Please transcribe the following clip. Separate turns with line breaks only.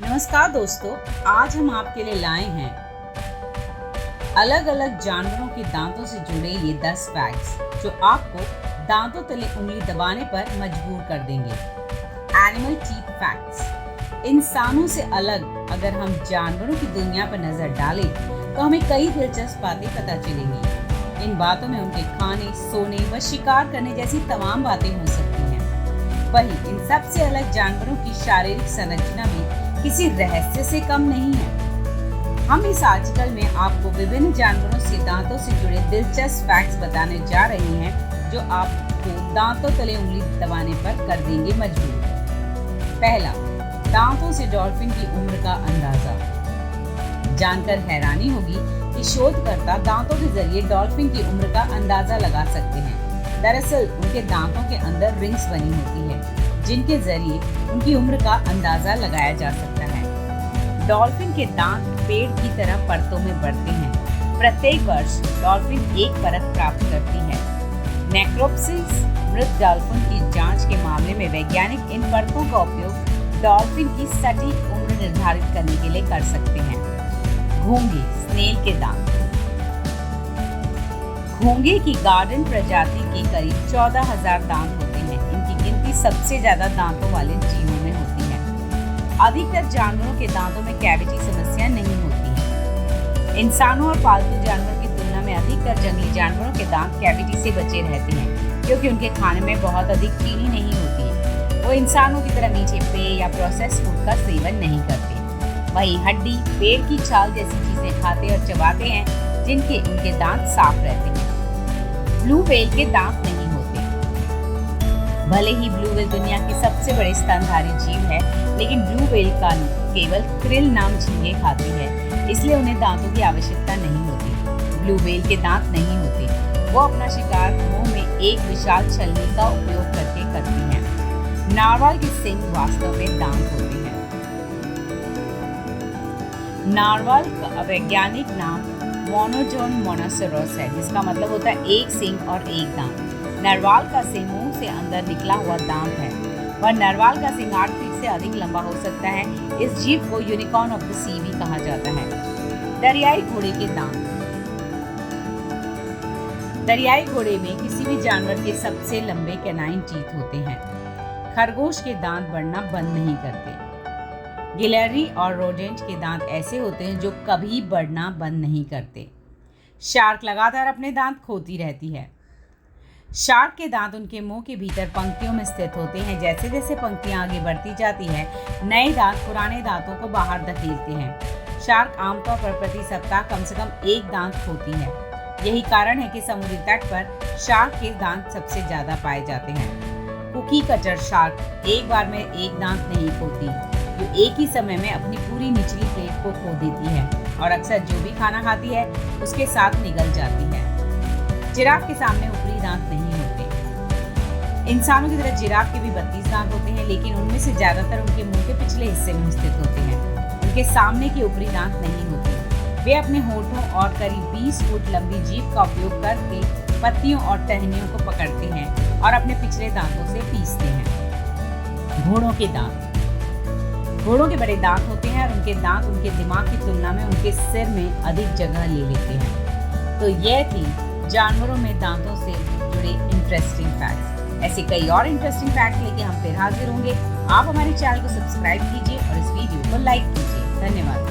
नमस्कार दोस्तों, आज हम आपके लिए लाए हैं अलग अलग जानवरों के दांतों से जुड़े ये 10 फैक्ट्स जो आपको दांतों तले उंगली दबाने पर मजबूर कर देंगे। Animal teeth facts. इंसानों से अलग अगर हम जानवरों की दुनिया पर नजर डालें तो हमें कई दिलचस्प बातें पता चलेंगी। इन बातों में उनके खाने, सोने व शिकार करने जैसी तमाम बातें हो सकती हैं। वहीं इन सबसे अलग जानवरों की शारीरिक संरचना भी किसी रहस्य से कम नहीं है। हम इस आर्टिकल में आपको विभिन्न जानवरों से दांतों से जुड़े दिलचस्प फैक्ट्स बताने जा रहे हैं जो आपको दांतों तले उंगली दबाने पर कर देंगे मजबूर। पहला, दांतों से डॉल्फिन की उम्र का अंदाजा। जानकर हैरानी होगी कि शोधकर्ता दांतों के जरिए डॉल्फिन की उम्र का अंदाजा लगा सकते हैं। दरअसल उनके दांतों के अंदर रिंग्स बनी होती है जिनके जरिए उनकी उम्र का अंदाजा लगाया जा सकता है। डॉल्फिन के दांत पेड़ की तरह परतों में बढ़ते हैं। प्रत्येक वर्ष डॉल्फिन एक परत प्राप्त करती है। नेक्रोप्सिस मृत डॉल्फिन की जांच के मामले में वैज्ञानिक इन परतों का उपयोग डॉल्फिन की सटीक उम्र निर्धारित करने के लिए कर सकते हैं। घोंघे, स्नेल के दांत। घोंघे की गार्डन प्रजाति के करीब 14,000 दांत होते हैं। इनकी गिनती सबसे ज्यादा दांतों वाले जीवों में होती है। अधिकतर जानवरों के दांतों में कैविटी समस्या नहीं होती है। इंसानों और पालतू जानवरों की तुलना में अधिकतर जंगली जानवरों के दांत कैविटी से बचे रहते हैं क्योंकि उनके खाने में बहुत अधिक चीनी नहीं होती है। वो इंसानों की तरह मीठे पेय या प्रोसेस फूड का सेवन नहीं करते। वही हड्डी, पेड़ की छाल जैसी चीजें खाते और चबाते हैं जिनके उनके दांत साफ रहते हैं। ब्लू व्हेल के दांत नहीं होते। भले ही ब्लू व्हेल दुनिया की सबसे बड़ी स्तनधारी जीव है, लेकिन ब्लू व्हेल का केवल क्रिल नाम झींगे खाती है, इसलिए उन्हें दांतों की आवश्यकता नहीं होती। ब्लू व्हेल के दांत नहीं होते। वो अपना शिकार मुंह में एक विशाल छलनी का उपयोग करके करती हैं। नारवाल के सींग वास्तव में दांत होते हैं। नारवाल का वैज्ञानिक नाम मोनोजोन मोनोसेरोस है, जिसका मतलब होता है एक सींग और एक दांत। नरवाल का सींग मुंह से अंदर निकला हुआ दांत है। वह नरवाल का सींग 8 फीट से अधिक लंबा हो सकता है। इस जीव को यूनिकॉर्न ऑफ द सी भी कहा जाता है। दरियाई घोड़े के दांत। दरियाई घोड़े में किसी भी जानवर के सबसे लंबे कैनाइन टीथ होते हैं। खरगोश के दांत बढ़ना बंद नहीं करते। गिलहरी और रोडेंट के दांत ऐसे होते हैं जो कभी बढ़ना बंद नहीं करते। शार्क लगातार अपने दांत खोती रहती है। शार्क के दांत उनके मुंह के भीतर पंक्तियों में स्थित होते हैं। जैसे जैसे पंक्तियां आगे बढ़ती जाती है, नए दांत पुराने दांतों को बाहर धकेलते हैं। शार्क आमतौर पर प्रति सप्ताह कम से कम एक दांत खोती है। यही कारण है कि समुद्री तट पर शार्क के दांत सबसे ज्यादा पाए जाते हैं। कुकी कटर शार्क एक बार में एक दांत नहीं खोती, जो एक ही समय में अपनी पूरी निचली प्लेट को खो देती है और अक्सर जो भी खाना खाती है उसके साथ निगल जाती है। जिराफ के सामने ऊपरी दांत नहीं होते। इंसानों की तरह जिराफ के भी 32 दांत होते हैं, लेकिन उनमें से ज्यादातर उनके मुंह के पिछले हिस्से में स्थित होते हैं। उनके सामने के ऊपरी दांत नहीं होते। वे अपने होठों और करीब 20 फुट लंबी जीभ का उपयोग करके पत्तियों और टहनियों को पकड़ते हैं और अपने पिछले दांतों से पीसते हैं। घोड़ों के दांत। घोड़ों के बड़े दांत होते हैं और उनके दांत उनके दिमाग की तुलना में उनके सिर में अधिक जगह ले लेते हैं। तो यह थी जानवरों में दांतों से जुड़े इंटरेस्टिंग फैक्ट्स। ऐसे कई और इंटरेस्टिंग फैक्ट्स लेके हम फिर हाजिर होंगे। आप हमारे चैनल को सब्सक्राइब कीजिए और इस वीडियो को लाइक कीजिए। धन्यवाद।